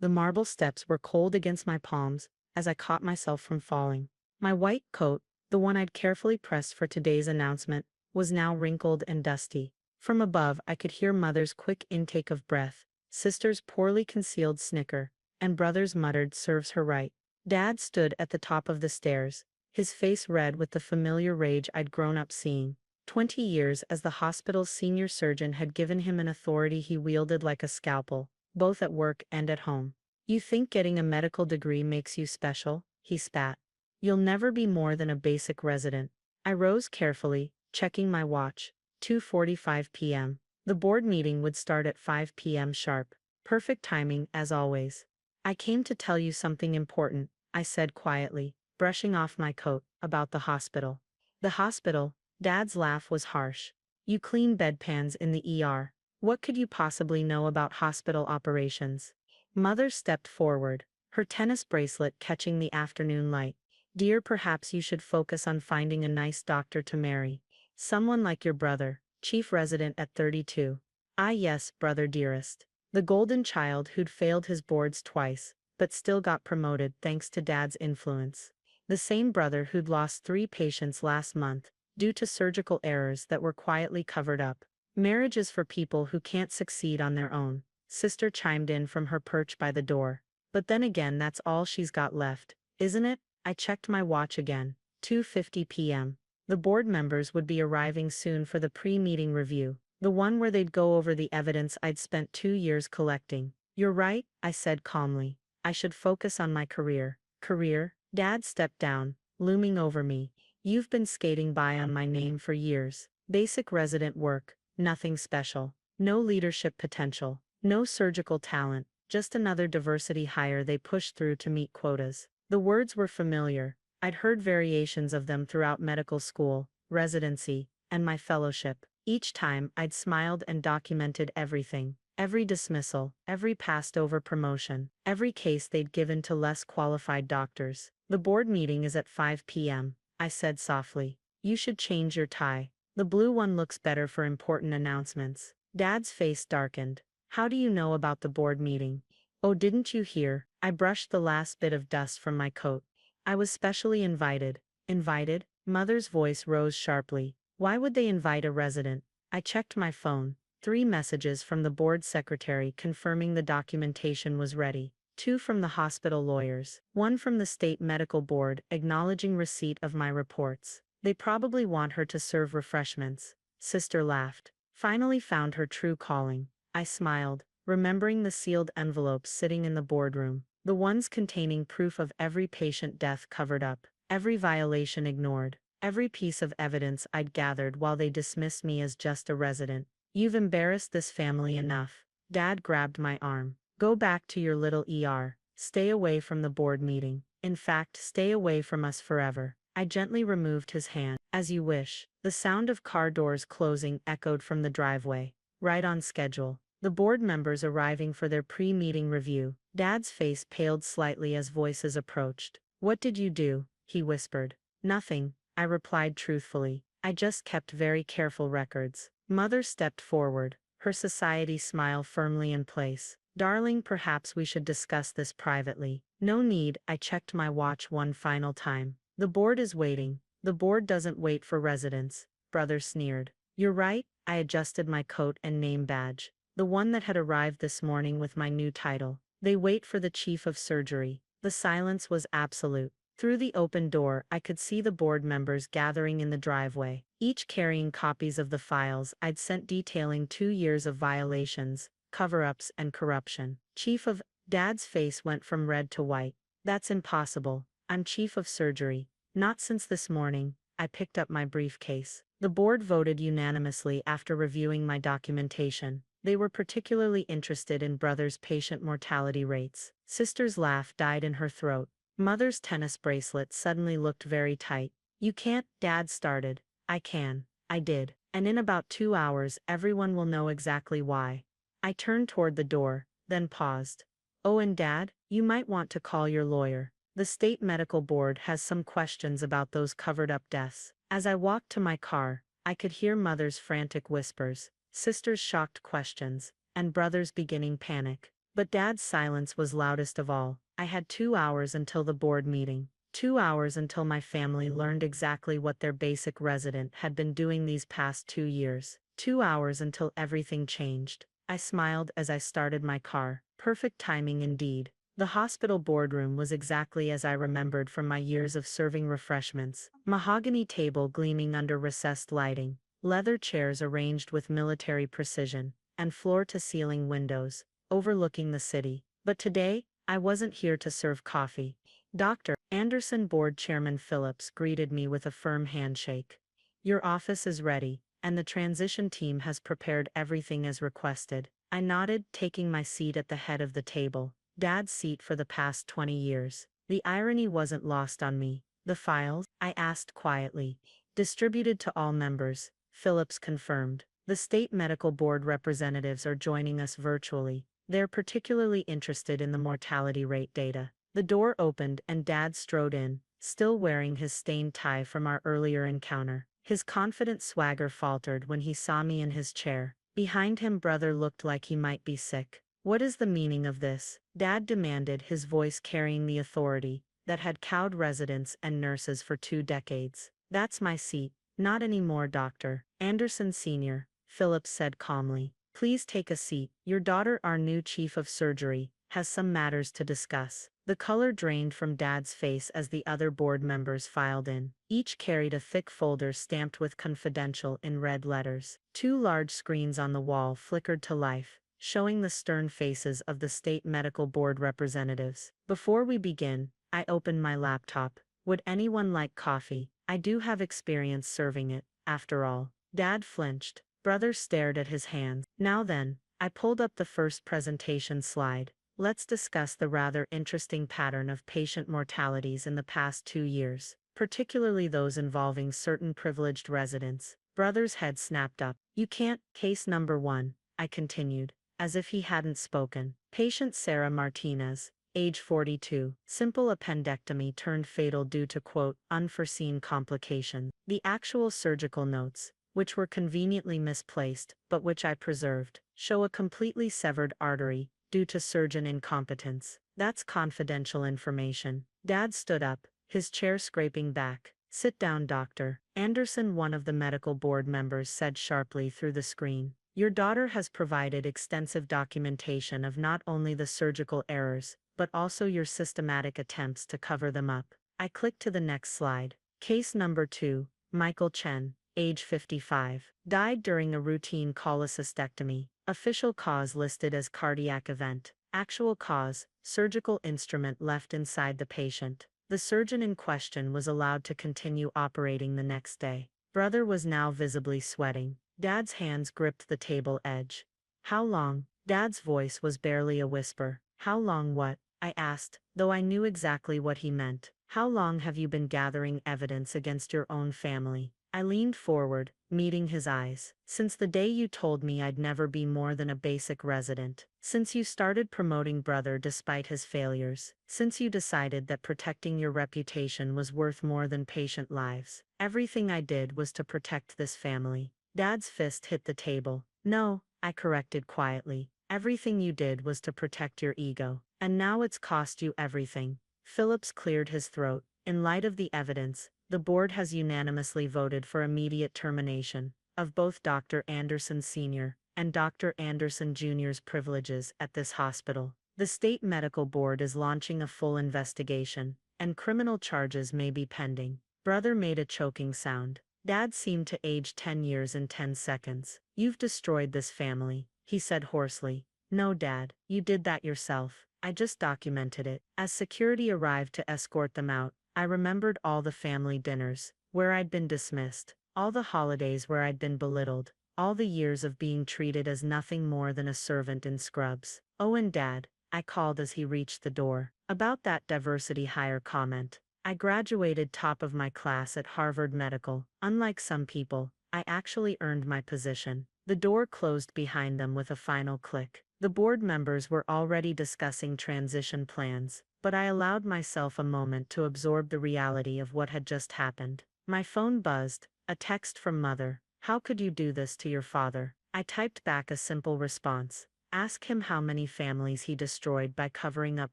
The marble steps were cold against my palms as I caught myself from falling. My white coat, the one I'd carefully pressed for today's announcement, was now wrinkled and dusty. From above, I could hear Mother's quick intake of breath, Sister's poorly concealed snicker, and Brother's muttered serves her right. Dad stood at the top of the stairs, his face red with the familiar rage I'd grown up seeing. 20 years as the hospital's senior surgeon had given him an authority he wielded like a scalpel, both at work and at home. "You think getting a medical degree makes you special?" he spat. "You'll never be more than a basic resident." I rose carefully, checking my watch. 2:45 p.m. The board meeting would start at 5 p.m. sharp. Perfect timing, as always. "I came to tell you something important," I said quietly, brushing off my coat. "About the hospital." "The hospital?" Dad's laugh was harsh. "You clean bedpans in the ER. What could you possibly know about hospital operations?" Mother stepped forward, her tennis bracelet catching the afternoon light. "Dear, perhaps you should focus on finding a nice doctor to marry. Someone like your brother, chief resident at 32. Ah yes, brother dearest. The golden child who'd failed his boards twice, but still got promoted thanks to Dad's influence. The same brother who'd lost 3 patients last month, due to surgical errors that were quietly covered up. Marriage is for people who can't succeed on their own." Sister chimed in from her perch by the door. "But then again, that's all she's got left, isn't it?" I checked my watch again. 2:50 p.m. The board members would be arriving soon for the pre-meeting review, the one where they'd go over the evidence I'd spent 2 years collecting. "You're right," I said calmly. "I should focus on my career." "Career?" Dad stepped down, looming over me. "You've been skating by on my name for years. Basic resident work, nothing special. No leadership potential. No surgical talent, just another diversity hire they pushed through to meet quotas." The words were familiar. I'd heard variations of them throughout medical school, residency, and my fellowship. Each time, I'd smiled and documented everything. Every dismissal, every passed-over promotion, every case they'd given to less qualified doctors. "The board meeting is at 5 p.m., I said softly. "You should change your tie. The blue one looks better for important announcements." Dad's face darkened. "How do you know about the board meeting?" "Oh, didn't you hear?" I brushed the last bit of dust from my coat. "I was specially invited." "Invited?" Mother's voice rose sharply. "Why would they invite a resident?" I checked my phone. 3 messages from the board secretary confirming the documentation was ready. 2 from the hospital lawyers. 1 from the state medical board acknowledging receipt of my reports. "They probably want her to serve refreshments." Sister laughed. "Finally found her true calling." I smiled, remembering the sealed envelopes sitting in the boardroom, the ones containing proof of every patient death covered up, every violation ignored, every piece of evidence I'd gathered while they dismissed me as just a resident. "You've embarrassed this family enough." Dad grabbed my arm. "Go back to your little ER. Stay away from the board meeting. In fact, stay away from us forever." I gently removed his hand. "As you wish." The sound of car doors closing echoed from the driveway. Right on schedule. The board members arriving for their pre-meeting review. Dad's face paled slightly as voices approached. "What did you do?" he whispered. "Nothing," I replied truthfully. "I just kept very careful records." Mother stepped forward, her society smile firmly in place. "Darling, perhaps we should discuss this privately." "No need." I checked my watch one final time. "The board is waiting." "The board doesn't wait for residents," Brother sneered. "You're right." I adjusted my coat and name badge, the one that had arrived this morning with my new title. "They wait for the chief of surgery." The silence was absolute. Through the open door, I could see the board members gathering in the driveway, each carrying copies of the files I'd sent detailing 2 years of violations, cover-ups, and corruption. "Chief of..." Dad's face went from red to white. "That's impossible. I'm chief of surgery." "Not since this morning." I picked up my briefcase. The board voted unanimously after reviewing my documentation. They were particularly interested in Brother's patient mortality rates. Sister's laugh died in her throat. Mother's tennis bracelet suddenly looked very tight. "You can't," Dad started. "I can." I did. "And in about 2 hours everyone will know exactly why." I turned toward the door, then paused. "Oh, and Dad, you might want to call your lawyer. The state medical board has some questions about those covered-up deaths." As I walked to my car, I could hear Mother's frantic whispers, Sister's shocked questions, and Brother's beginning panic. But Dad's silence was loudest of all. I had 2 hours until the board meeting. 2 hours until my family learned exactly what their basic resident had been doing these past 2 years. 2 hours until everything changed. I smiled as I started my car. Perfect timing indeed. The hospital boardroom was exactly as I remembered from my years of serving refreshments. Mahogany table gleaming under recessed lighting, leather chairs arranged with military precision, and floor-to-ceiling windows, overlooking the city. But today, I wasn't here to serve coffee. Dr. Anderson Board Chairman Phillips greeted me with a firm handshake. Your office is ready, and the transition team has prepared everything as requested. I nodded, taking my seat at the head of the table, Dad's seat for the past 20 years. The irony wasn't lost on me. The files, I asked quietly. Distributed to all members, Phillips confirmed. The state medical board representatives are joining us virtually. They're particularly interested in the mortality rate data. The door opened and Dad strode in, still wearing his stained tie from our earlier encounter. His confident swagger faltered when he saw me in his chair. Behind him, Brother looked like he might be sick. What is the meaning of this? Dad demanded, his voice carrying the authority that had cowed residents and nurses for 2 decades. That's my seat. Not anymore, Dr. Anderson Sr., Phillips said calmly. Please take a seat. Your daughter, our new chief of surgery, has some matters to discuss. The color drained from Dad's face as the other board members filed in. Each carried a thick folder stamped with confidential in red letters. 2 large screens on the wall flickered to life, showing the stern faces of the state medical board representatives. Before we begin, I opened my laptop. Would anyone like coffee? I do have experience serving it, after all. Dad flinched. Brother stared at his hands. Now then, I pulled up the first presentation slide. Let's discuss the rather interesting pattern of patient mortalities in the past 2 years, particularly those involving certain privileged residents. Brother's head snapped up. You can't. Case number 1, I continued, as if he hadn't spoken. Patient Sarah Martinez, age 42. Simple appendectomy turned fatal due to, quote, unforeseen complications. The actual surgical notes, which were conveniently misplaced, but which I preserved, show a completely severed artery, due to surgeon incompetence. That's confidential information. Dad stood up, his chair scraping back. Sit down, Doctor. Anderson, one of the medical board members, said sharply through the screen. Your daughter has provided extensive documentation of not only the surgical errors, but also your systematic attempts to cover them up. I clicked to the next slide. Case number 2, Michael Chen, age 55, died during a routine cholecystectomy. Official cause listed as cardiac event. Actual cause, surgical instrument left inside the patient. The surgeon in question was allowed to continue operating the next day. Brother was now visibly sweating. Dad's hands gripped the table edge. How long? Dad's voice was barely a whisper. How long what? I asked, though I knew exactly what he meant. How long have you been gathering evidence against your own family? I leaned forward, meeting his eyes. Since the day you told me I'd never be more than a basic resident. Since you started promoting Brother despite his failures. Since you decided that protecting your reputation was worth more than patient lives. Everything I did was to protect this family. Dad's fist hit the table. No, I corrected quietly. Everything you did was to protect your ego. And now it's cost you everything. Phillips cleared his throat. In light of the evidence, the board has unanimously voted for immediate termination of both Dr. Anderson Sr. and Dr. Anderson Jr.'s privileges at this hospital. The state medical board is launching a full investigation, and criminal charges may be pending. Brother made a choking sound. Dad seemed to age 10 years in 10 seconds. You've destroyed this family, he said hoarsely. No, Dad, you did that yourself. I just documented it. As security arrived to escort them out, I remembered all the family dinners, where I'd been dismissed, all the holidays where I'd been belittled, all the years of being treated as nothing more than a servant in scrubs. Oh, and Dad, I called as he reached the door. About that diversity hire comment. I graduated top of my class at Harvard Medical. Unlike some people, I actually earned my position. The door closed behind them with a final click. The board members were already discussing transition plans, but I allowed myself a moment to absorb the reality of what had just happened. My phone buzzed, a text from Mother. How could you do this to your father? I typed back a simple response. Ask him how many families he destroyed by covering up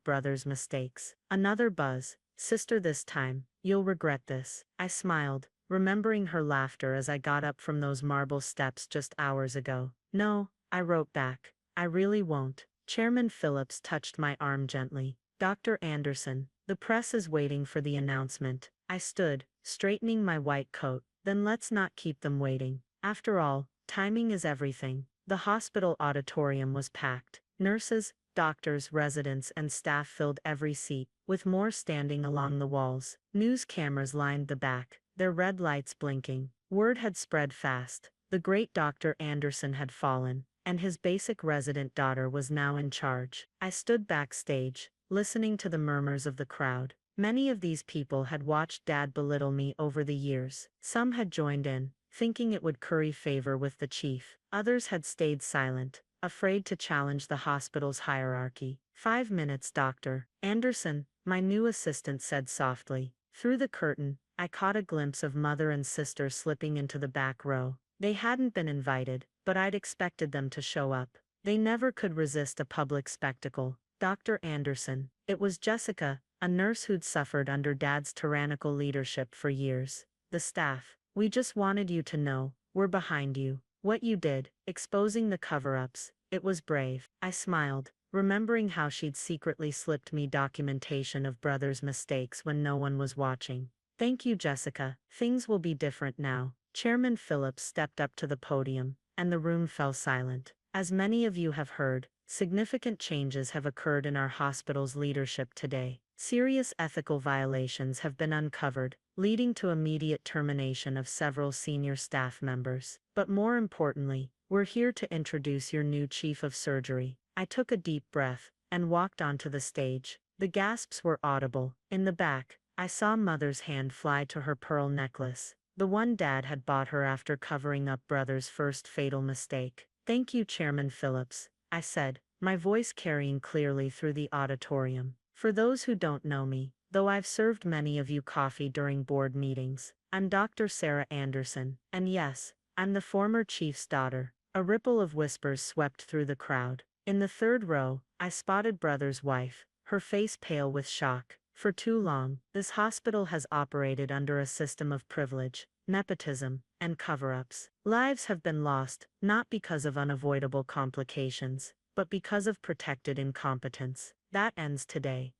brother's mistakes. Another buzz. Sister, this time, you'll regret this. I smiled, remembering her laughter as I got up from those marble steps just hours ago. No, I wrote back. I really won't. Chairman Phillips touched my arm gently. Dr. Anderson, the press is waiting for the announcement. I stood, straightening my white coat. Then let's not keep them waiting. After all, timing is everything. The hospital auditorium was packed. Nurses, doctors, residents, and staff filled every seat, with more standing along the walls. News cameras lined the back, their red lights blinking. Word had spread fast. The great Dr. Anderson had fallen, and his basic resident daughter was now in charge. I stood backstage, listening to the murmurs of the crowd. Many of these people had watched Dad belittle me over the years. Some had joined in, thinking it would curry favor with the chief. Others had stayed silent, afraid to challenge the hospital's hierarchy. 5 minutes, Dr. Anderson, my new assistant said softly. Through the curtain, I caught a glimpse of mother and sister slipping into the back row. They hadn't been invited, but I'd expected them to show up. They never could resist a public spectacle. Dr. Anderson. It was Jessica, a nurse who'd suffered under Dad's tyrannical leadership for years. The staff. We just wanted you to know, we're behind you. What you did, exposing the cover-ups, it was brave. I smiled, remembering how she'd secretly slipped me documentation of brother's mistakes when no one was watching. Thank you, Jessica. Things will be different now. Chairman Phillips stepped up to the podium, and the room fell silent. As many of you have heard, significant changes have occurred in our hospital's leadership today. Serious ethical violations have been uncovered, leading to immediate termination of several senior staff members. But more importantly, we're here to introduce your new chief of surgery. I took a deep breath and walked onto the stage. The gasps were audible. In the back, I saw Mother's hand fly to her pearl necklace, the one Dad had bought her after covering up brother's first fatal mistake. Thank you, Chairman Phillips, I said, my voice carrying clearly through the auditorium. For those who don't know me, though I've served many of you coffee during board meetings, I'm Dr. Sarah Anderson, and yes, I'm the former chief's daughter. A ripple of whispers swept through the crowd. In the third row, I spotted brother's wife, her face pale with shock. For too long, this hospital has operated under a system of privilege, nepotism, and cover-ups. Lives have been lost, not because of unavoidable complications, but because of protected incompetence. That ends today.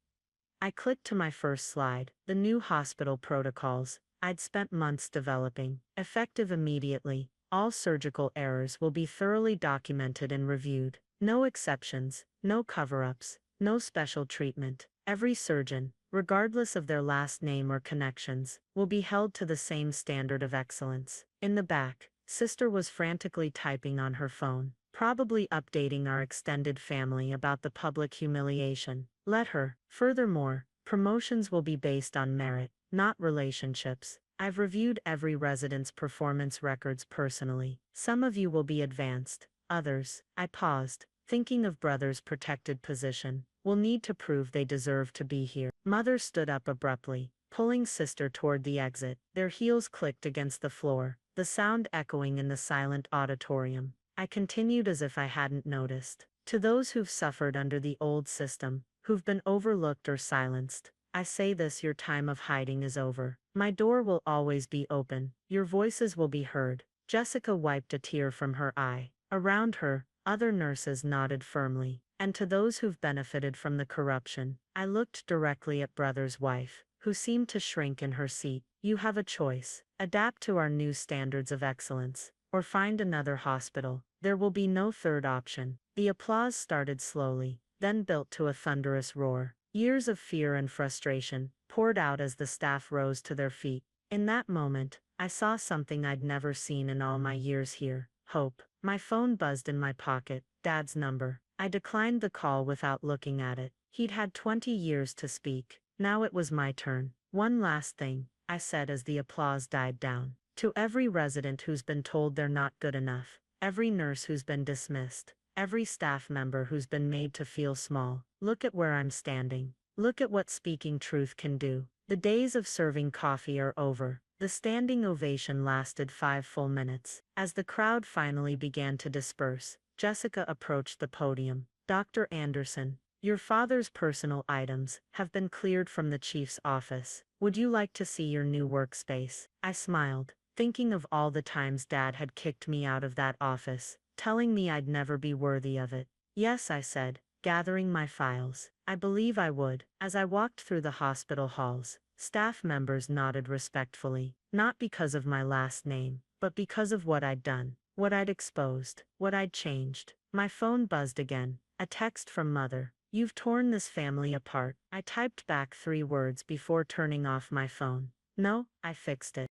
I clicked to my first slide, the new hospital protocols I'd spent months developing. Effective immediately, all surgical errors will be thoroughly documented and reviewed. No exceptions, no cover-ups, no special treatment. Every surgeon, regardless of their last name or connections, will be held to the same standard of excellence. In the back, Sister was frantically typing on her phone, probably updating our extended family about the public humiliation. Let her. Furthermore, promotions will be based on merit, not relationships. I've reviewed every resident's performance records personally. Some of you will be advanced, others, I paused, thinking of brother's protected position, will need to prove they deserve to be here. Mother stood up abruptly, pulling Sister toward the exit. Their heels clicked against the floor, the sound echoing in the silent auditorium. I continued as if I hadn't noticed. To those who've suffered under the old system, who've been overlooked or silenced, I say this: your time of hiding is over. My door will always be open. Your voices will be heard. Jessica wiped a tear from her eye. Around her, other nurses nodded firmly. And to those who've benefited from the corruption, I looked directly at brother's wife, who seemed to shrink in her seat. You have a choice. Adapt to our new standards of excellence, or find another hospital. There will be no third option. The applause started slowly, then built to a thunderous roar. Years of fear and frustration poured out as the staff rose to their feet. In that moment, I saw something I'd never seen in all my years here: hope. My phone buzzed in my pocket, Dad's number. I declined the call without looking at it. He'd had 20 years to speak. Now it was my turn. One last thing, I said as the applause died down. To every resident who's been told they're not good enough, every nurse who's been dismissed, every staff member who's been made to feel small, look at where I'm standing. Look at what speaking truth can do. The days of serving coffee are over. The standing ovation lasted 5 full minutes. As the crowd finally began to disperse, Jessica approached the podium. Dr. Anderson, your father's personal items have been cleared from the chief's office. Would you like to see your new workspace? I smiled, thinking of all the times Dad had kicked me out of that office, telling me I'd never be worthy of it. Yes, I said, gathering my files. I believe I would. As I walked through the hospital halls, staff members nodded respectfully, not because of my last name, but because of what I'd done, what I'd exposed, what I'd changed. My phone buzzed again, a text from Mother. You've torn this family apart. I typed back 3 words before turning off my phone. No, I fixed it.